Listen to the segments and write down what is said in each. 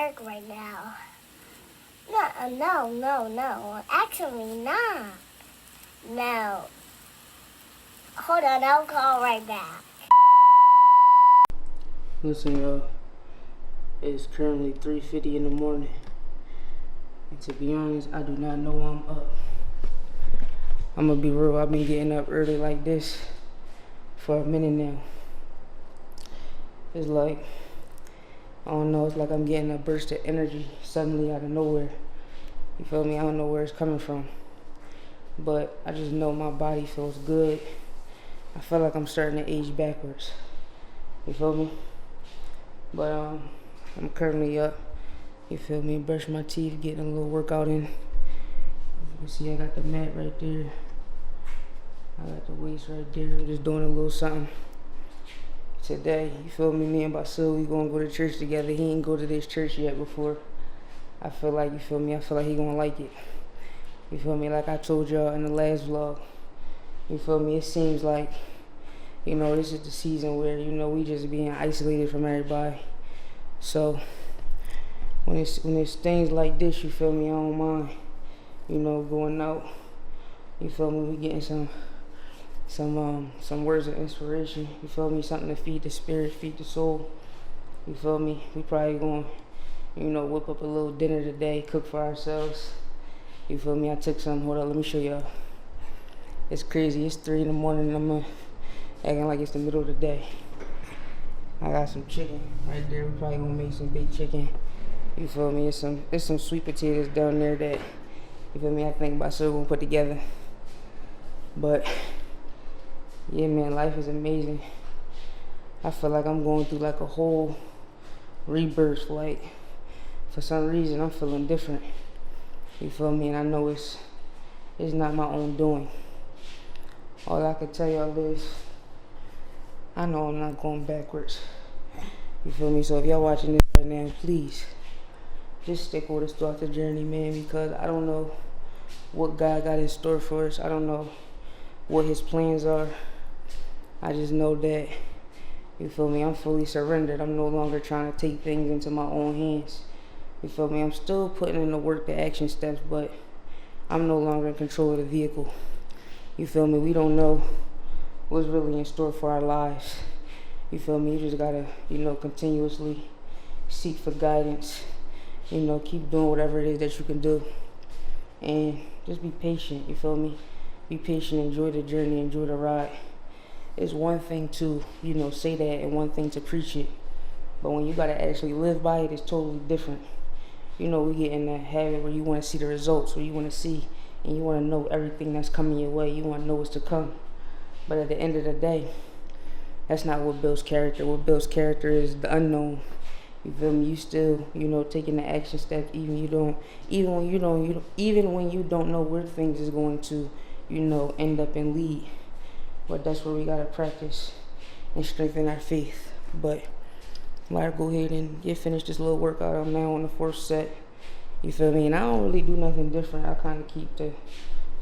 work right now. No. Actually, not. No. Hold on, I'll call right back. Listen, y'all. It's currently 3:50 in the morning. And to be honest, I do not know I'm up. I'm gonna be real, I've been getting up early like this for a minute now. It's like, I don't know, it's like I'm getting a burst of energy suddenly out of nowhere. You feel me? I don't know where it's coming from. But I just know my body feels good. I feel like I'm starting to age backwards. You feel me? But I'm currently up. You feel me? Brush my teeth, getting a little workout in. As you can see, I got the mat right there. I got the weights right there. I'm just doing a little something today. You feel me? Me and Basil, we gonna go to church together. He ain't go to this church yet before. I feel like, you feel me? I feel like he gonna like it. You feel me? Like I told y'all in the last vlog. You feel me? It seems like, you know, this is the season where, you know, we just being isolated from everybody. So when it's things like this, you feel me, I don't mind, you know, going out. You feel me? We getting some words of inspiration. You feel me? Something to feed the spirit, feed the soul. You feel me? We probably going, you know, whip up a little dinner today, cook for ourselves. You feel me? I took some. Hold on, let me show y'all. It's crazy. It's 3 in the morning and I'm acting like it's the middle of the day. I got some chicken right there. We probably gonna make some baked chicken. You feel me? It's some sweet potatoes down there that, you feel me, I think about so gonna put together. But yeah, man, life is amazing. I feel like I'm going through like a whole rebirth. Like for some reason I'm feeling different. You feel me? And I know it's not my own doing. All I can tell y'all is, I know I'm not going backwards. You feel me? So if y'all watching this right now, please just stick with us throughout the journey, man, because I don't know what God got in store for us. I don't know what his plans are. I just know that, you feel me, I'm fully surrendered. I'm no longer trying to take things into my own hands. You feel me? I'm still putting in the work, the action steps, but I'm no longer in control of the vehicle. You feel me? We don't know what's really in store for our lives. You feel me? You just gotta, you know, continuously seek for guidance. You know, keep doing whatever it is that you can do. And just be patient, you feel me? Be patient, enjoy the journey, enjoy the ride. It's one thing to, you know, say that and one thing to preach it. But when you gotta actually live by it, it's totally different. You know, we get in that habit where you wanna see the results, where you wanna see and you wanna know everything that's coming your way. You wanna know what's to come. But at the end of the day, that's not what builds character. What builds character is the unknown. You feel me? You still, you know, taking the action steps, even when you don't know where things is going to, you know, end up and lead. But that's where we gotta practice and strengthen our faith. But I'm gonna go ahead and finish this little workout. I'm now on the 4th set. You feel me? And I don't really do nothing different. I kind of keep the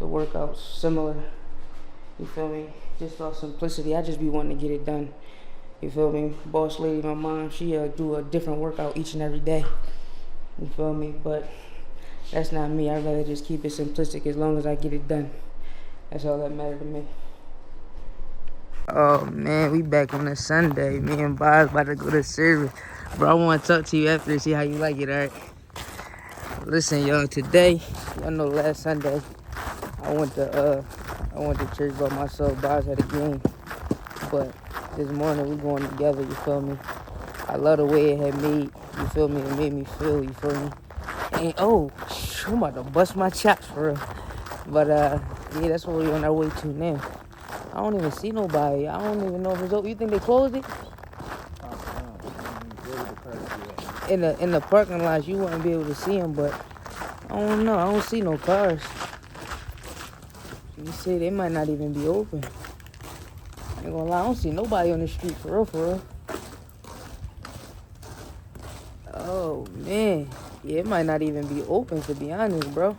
workouts similar. You feel me? Just off simplicity. I just be wanting to get it done. You feel me? Boss lady, my mom, she do a different workout each and every day. You feel me? But that's not me. I'd rather just keep it simplistic as long as I get it done. That's all that matters to me. Oh man, we back on a Sunday. Me and Boz about to go to service. Bro, I want to talk to you after and see how you like it, alright? Listen, y'all, today, y'all know last Sunday, I went to church by myself. Boz had a game. But this morning we going together, you feel me? I love the way it had made, you feel me? It made me feel, you feel me? And oh, I'm about to bust my chops for real. But yeah, that's what we're on our way to now. I don't even see nobody. I don't even know if it's open. You think they closed it? In the parking lot, you wouldn't be able to see them, but I don't know. I don't see no cars. You see, they might not even be open. I ain't gonna lie, I don't see nobody on the street for real, for real. Oh, man. Yeah, it might not even be open, to be honest, bro.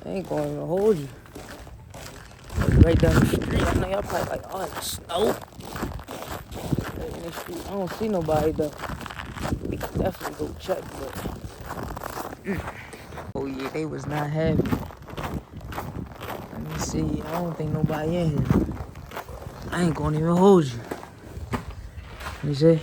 I ain't going to hold you. Right down the street. I know y'all probably like, oh, it's snow. Right in the street. I don't see nobody, though. Be Definitely go check, but oh yeah, they was not having it. Let me see. I don't think nobody in here. I ain't gonna even hold you. Let me see.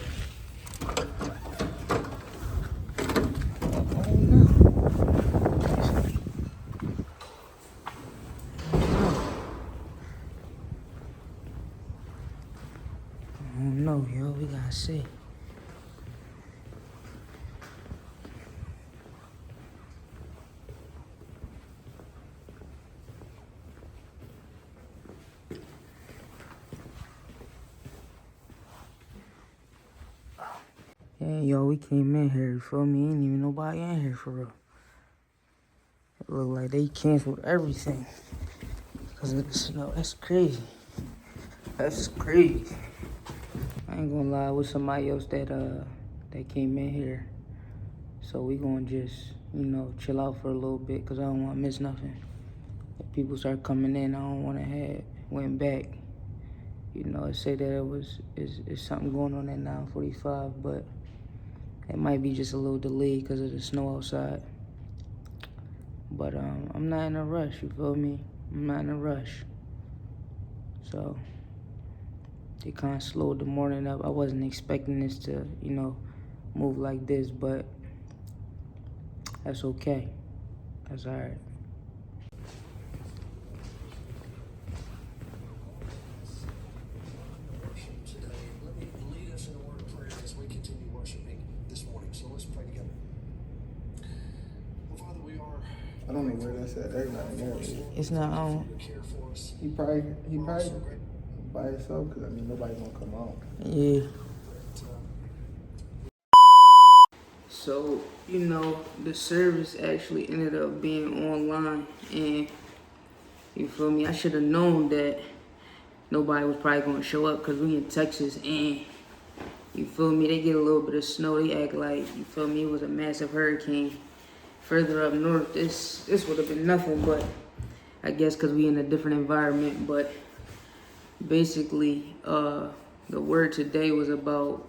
I don't know, yo. We gotta see. Yeah, yo, we came in here, you feel me? Ain't even nobody in here for real. It look like they canceled everything because of the snow. That's crazy. That's crazy. I ain't gonna lie, with somebody else that came in here. So we gonna just, chill out for a little bit because I don't want to miss nothing. If people start coming in, I don't want to have went back. It said that it's something going on at 9:45, but it might be just a little delay because of the snow outside. But I'm not in a rush, you feel me? I'm not in a rush. So they kind of slowed the morning up. I wasn't expecting this to, move like this, but that's okay. That's all right. I don't know where that's at. That's not in there. It's not on. He probably by himself because nobody's gonna come out. Yeah. So, the service actually ended up being online, and you feel me? I should have known that nobody was probably gonna show up because we in Texas, and you feel me? They get a little bit of snow. They act like, you feel me? It was a massive hurricane. Further up north, this would have been nothing, but I guess because we in a different environment. But basically, the word today was about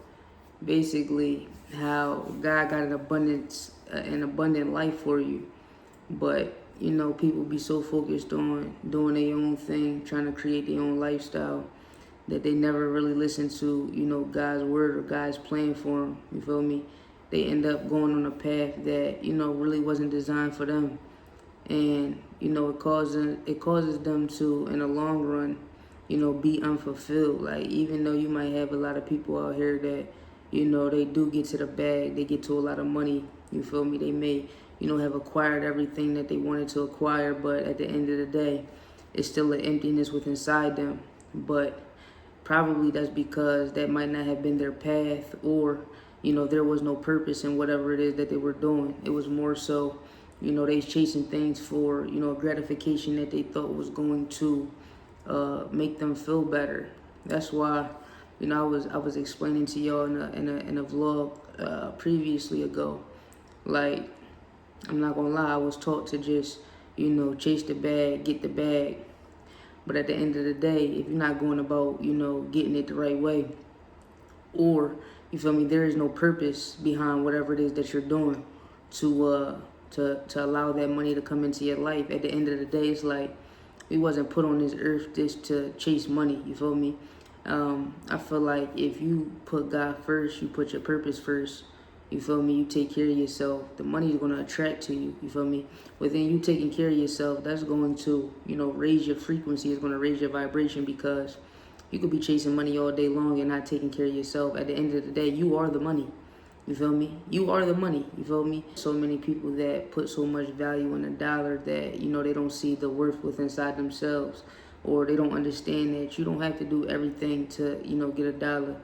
basically how God got an abundant life for you. But, people be so focused on doing their own thing, trying to create their own lifestyle, that they never really listen to, God's word or God's plan for them. You feel me? They end up going on a path that, really wasn't designed for them. And, it causes them to, in the long run, be unfulfilled. Like, even though you might have a lot of people out here that, they do get to the bag, they get to a lot of money, you feel me? They may, have acquired everything that they wanted to acquire, but at the end of the day, it's still an emptiness within inside them. But probably that's because that might not have been their path, or, there was no purpose in whatever it is that they were doing. It was more so, they chasing things for, gratification that they thought was going to make them feel better. That's why, I was explaining to y'all in a vlog previously ago. Like, I'm not gonna lie, I was taught to just, chase the bag, get the bag. But at the end of the day, if you're not going about, getting it the right way, or, you feel me, there is no purpose behind whatever it is that you're doing to allow that money to come into your life. At the end of the day, it's like, we wasn't put on this earth just to chase money, you feel me? I feel like if you put God first, you put your purpose first, you feel me? You take care of yourself, the money is going to attract to you, you feel me? Within you taking care of yourself, that's going to, raise your frequency, it's going to raise your vibration, because you could be chasing money all day long and not taking care of yourself. At the end of the day, you are the money. You feel me? You are the money. You feel me? So many people that put so much value in a dollar that, they don't see the worth within inside themselves, or they don't understand that you don't have to do everything to, get a dollar.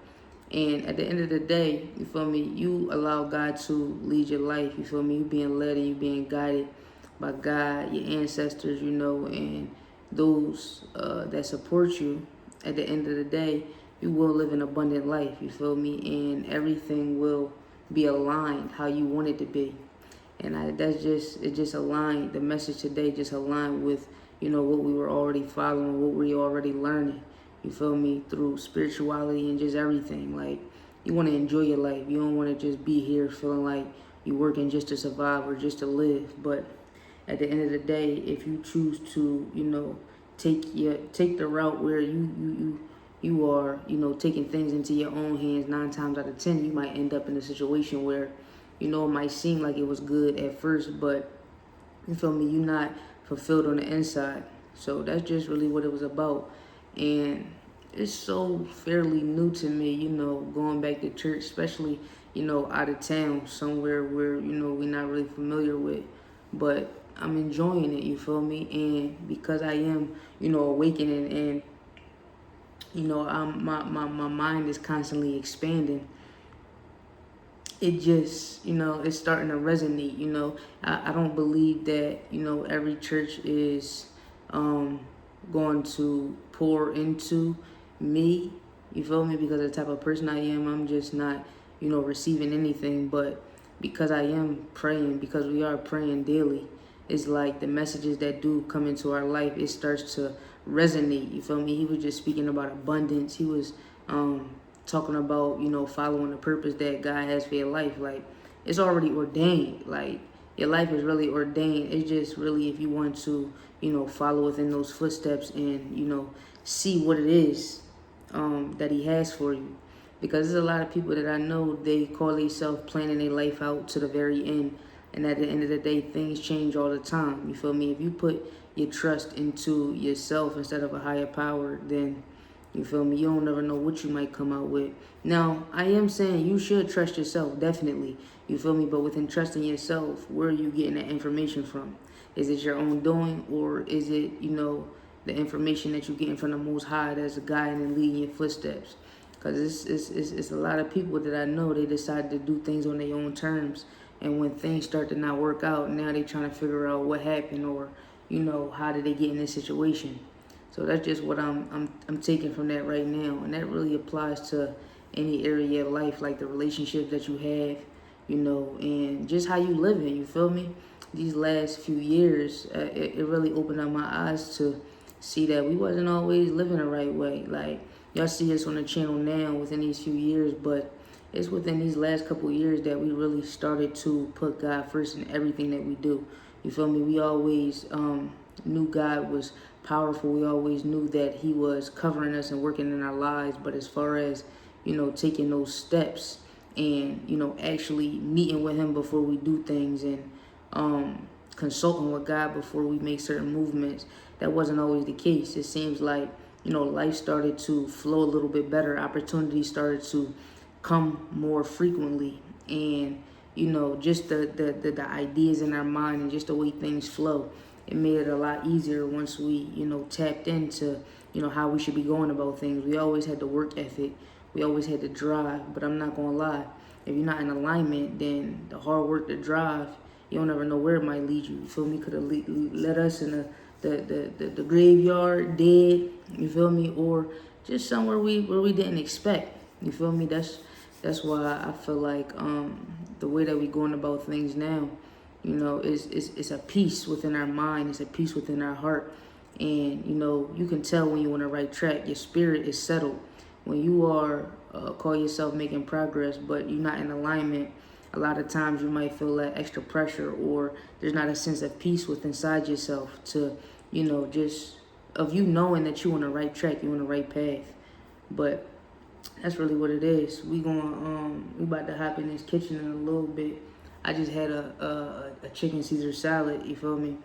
And at the end of the day, you feel me? You allow God to lead your life. You feel me? You being led and you being guided by God, your ancestors, and those that support you. At the end of the day, you will live an abundant life, you feel me? And everything will be aligned how you want it to be. And it just aligned. The message today just aligned with, what we were already following, what we already learning, you feel me? Through spirituality and just everything. Like, you want to enjoy your life. You don't want to just be here feeling like you're working just to survive or just to live. But at the end of the day, if you choose to, take the route where you are, taking things into your own hands, 9 times out of 10, you might end up in a situation where, it might seem like it was good at first, but you feel me, you're not fulfilled on the inside. So that's just really what it was about. And it's so fairly new to me, going back to church, especially, out of town, somewhere where, we're not really familiar with. But I'm enjoying it, you feel me? And because I am, awakening and, my mind is constantly expanding, it just, it's starting to resonate, I don't believe that, every church is going to pour into me, you feel me, because of the type of person I am. I'm just not, receiving anything. But because I am praying, because we are praying daily, it's like the messages that do come into our life, it starts to resonate, you feel me? He was just speaking about abundance. He was talking about, following the purpose that God has for your life. Like, it's already ordained. Like, your life is really ordained. It's just really if you want to, follow within those footsteps and, see what it is that he has for you. Because there's a lot of people that I know, they call themselves planning their life out to the very end. And at the end of the day, things change all the time. You feel me? If you put your trust into yourself instead of a higher power, then, you feel me, you don't never know what you might come out with. Now, I am saying you should trust yourself, definitely. You feel me? But within trusting yourself, where are you getting that information from? Is it your own doing, or is it, the information that you're getting from the Most High that's guiding and leading your footsteps? Because it's a lot of people that I know, they decide to do things on their own terms. And when things start to not work out, now they're trying to figure out what happened, or, how did they get in this situation? So that's just what I'm taking from that right now. And that really applies to any area of life, like the relationships that you have, and just how you live in, you feel me? These last few years, it really opened up my eyes to see that we wasn't always living the right way. Like, y'all see us on the channel now within these few years, but it's within these last couple of years that we really started to put God first in everything that we do. You feel me? We always knew God was powerful. We always knew that he was covering us and working in our lives. But as far as, taking those steps and, actually meeting with him before we do things and consulting with God before we make certain movements, that wasn't always the case. It seems like, life started to flow a little bit better. Opportunities started to come more frequently. And, just the ideas in our mind and just the way things flow, it made it a lot easier once we, tapped into, how we should be going about things. We always had the work ethic. We always had the drive. But I'm not going to lie. If you're not in alignment, then the hard work, the drive, you don't ever know where it might lead you. You feel me? Could have led us in the graveyard, dead. You feel me? Or just somewhere where we didn't expect. You feel me? That's why I feel like the way that we going about things now, it's a peace within our mind. It's a peace within our heart. And, you can tell when you're on the right track. Your spirit is settled. When you are, call yourself making progress, but you're not in alignment, a lot of times you might feel that extra pressure, or there's not a sense of peace within inside yourself to, just of you knowing that you're on the right track, you're on the right path. But that's really what it is. We about to hop in this kitchen in a little bit. I just had a chicken Caesar salad, you feel me?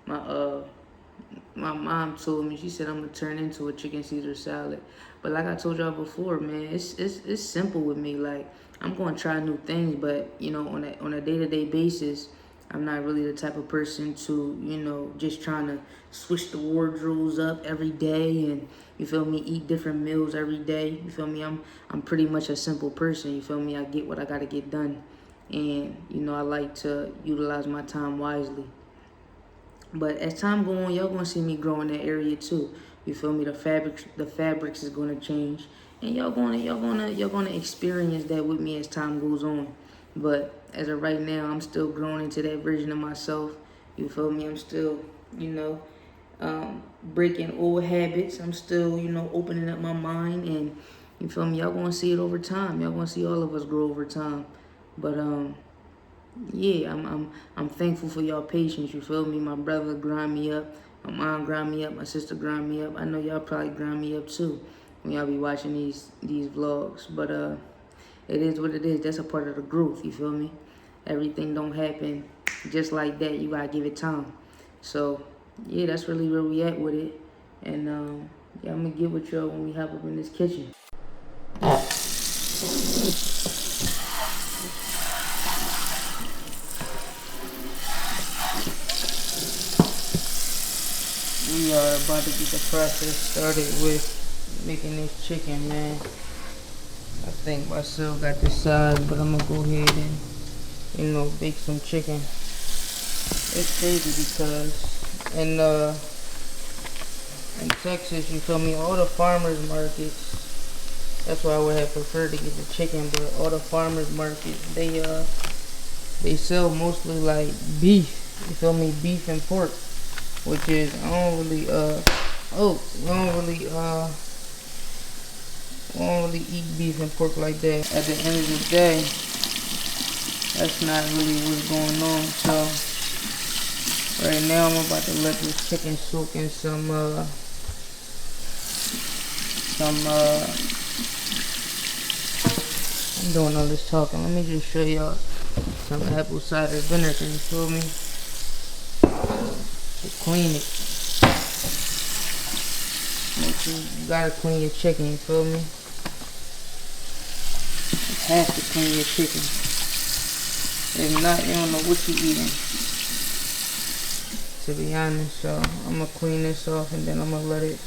My mom told me, she said I'm gonna turn into a chicken Caesar salad. But like I told y'all before, man, it's simple with me. Like, I'm gonna try new things, but on a day-to-day basis, I'm not really the type of person to, just trying to switch the wardrobes up every day and, you feel me, eat different meals every day. You feel me? I'm pretty much a simple person. You feel me? I get what I gotta get done. And, I like to utilize my time wisely. But as time go on, y'all gonna see me grow in that area too. You feel me? The fabrics is gonna change. And y'all gonna experience that with me as time goes on. But as of right now, I'm still growing into that version of myself. You feel me? I'm still, breaking old habits. I'm still, opening up my mind and, You feel me? Y'all gonna see it over time. Y'all gonna see all of us grow over time. But yeah, I'm thankful for y'all patience. You feel me? My brother grind me up. My mom grind me up. My sister grind me up. I know y'all probably grind me up too when y'all be watching these vlogs. But it is what it is. That's a part of the growth. You feel me? Everything don't happen just like that. You gotta give it time. So yeah, that's really where we at with it. And yeah, I'm gonna get with y'all when we hop up in this kitchen. We are about to get the process started with making this chicken, man. I think Basil got this side, but I'm gonna go ahead and, you know, bake some chicken. It's crazy because in Texas, you feel me, all the farmers markets, that's why I would have preferred to get the chicken, but all the farmers markets, they sell mostly like beef, you feel me, beef and pork, which is, I don't really eat beef and pork like that. At the end of the day, that's not really what's going on. So right now I'm about to let this chicken soak in some I'm doing all this talking. Let me just show y'all some apple cider vinegar, you feel me? To clean it. Make sure you gotta clean your chicken, you feel me? You have to clean your chicken. If not, you don't know what you're eating. To be honest, so I'm gonna clean this off and then I'm gonna let it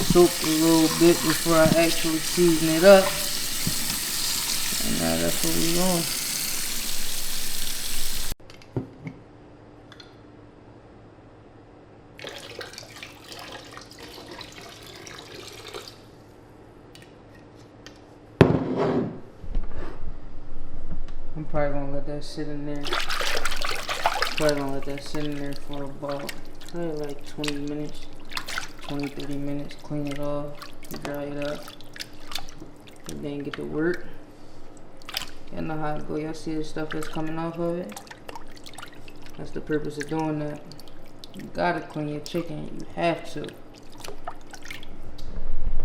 soak a little bit before I actually season it up. And now that's what we're doing. I'm probably gonna let that sit in there. For about probably like 20 minutes, 20-30 minutes. Clean it off, dry it up, and then get to work. Y'all know how it go. Y'all see the stuff that's coming off of it? That's the purpose of doing that. You gotta clean your chicken. You have to.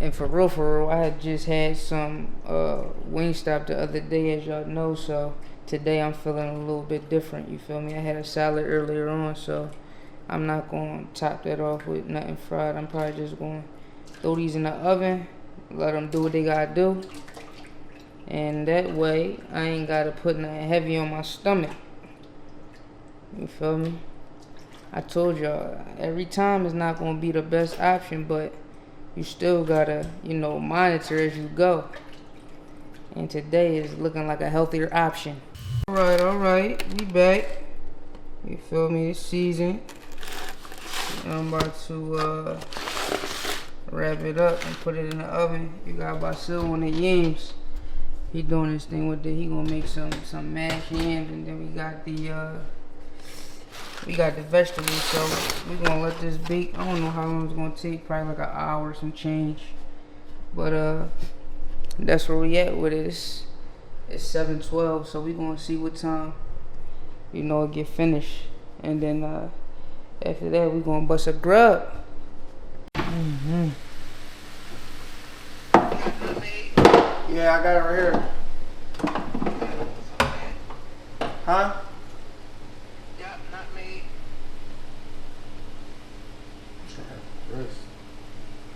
And for real, I had just had some Wingstop the other day, as y'all know, so today I'm feeling a little bit different, you feel me? I had a salad earlier on, so I'm not going to top that off with nothing fried. I'm probably just going to throw these in the oven, let them do what they got to do, and that way I ain't got to put nothing heavy on my stomach, you feel me? I told y'all, every time is not going to be the best option, but you still gotta, you know, monitor as you go. And today is looking like a healthier option. Alright, we back. You feel me? It's seasoned. I'm about to wrap it up and put it in the oven. You got Basil on the yams. He doing this thing with it. He gonna make some mashed yams, and then we got the vegetables, so we're gonna let this bake. I don't know how long it's gonna take, probably like an hour, some change. But that's where we at with it. It's 7:12, so we're gonna see what time, you know, it get finished. And then after that, we're gonna bust a grub. Yeah, I got it right here. Huh?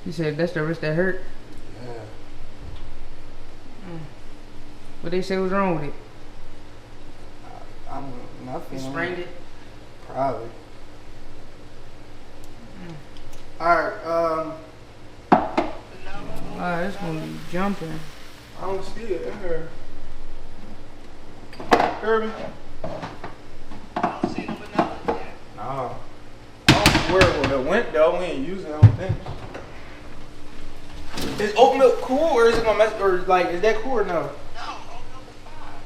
You said that's the wrist that hurt? Yeah. What they say was wrong with it? I'm nothing. You sprained it? Probably. Alright, Alright, it's gonna be jumping. I don't see it in here. Hear me? I don't see no vanilla yet. No. I don't know where it went though. We ain't using it, I don't think. Is oat milk cool or is it gonna mess, or like, is that cool or no? No, oat milk is fine.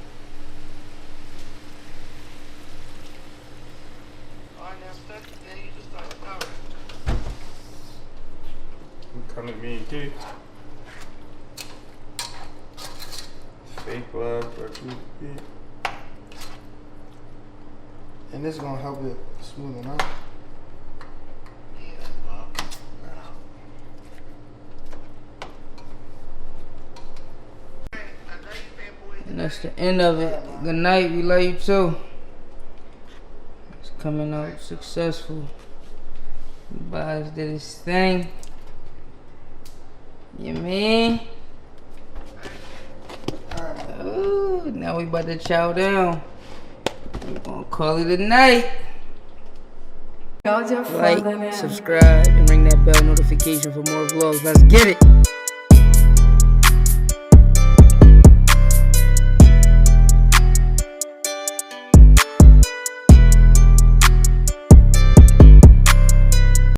Alright, now then you just start the powder. Okay. Fake love for toothpick. And this gonna help it smoothen out. And that's the end of it. Good night. We love you too. It's coming out successful. Boz did his thing. You mean? Ooh, now we about to chow down. We're gonna call it a night. Like, subscribe, and ring that bell notification for more vlogs. Let's get it.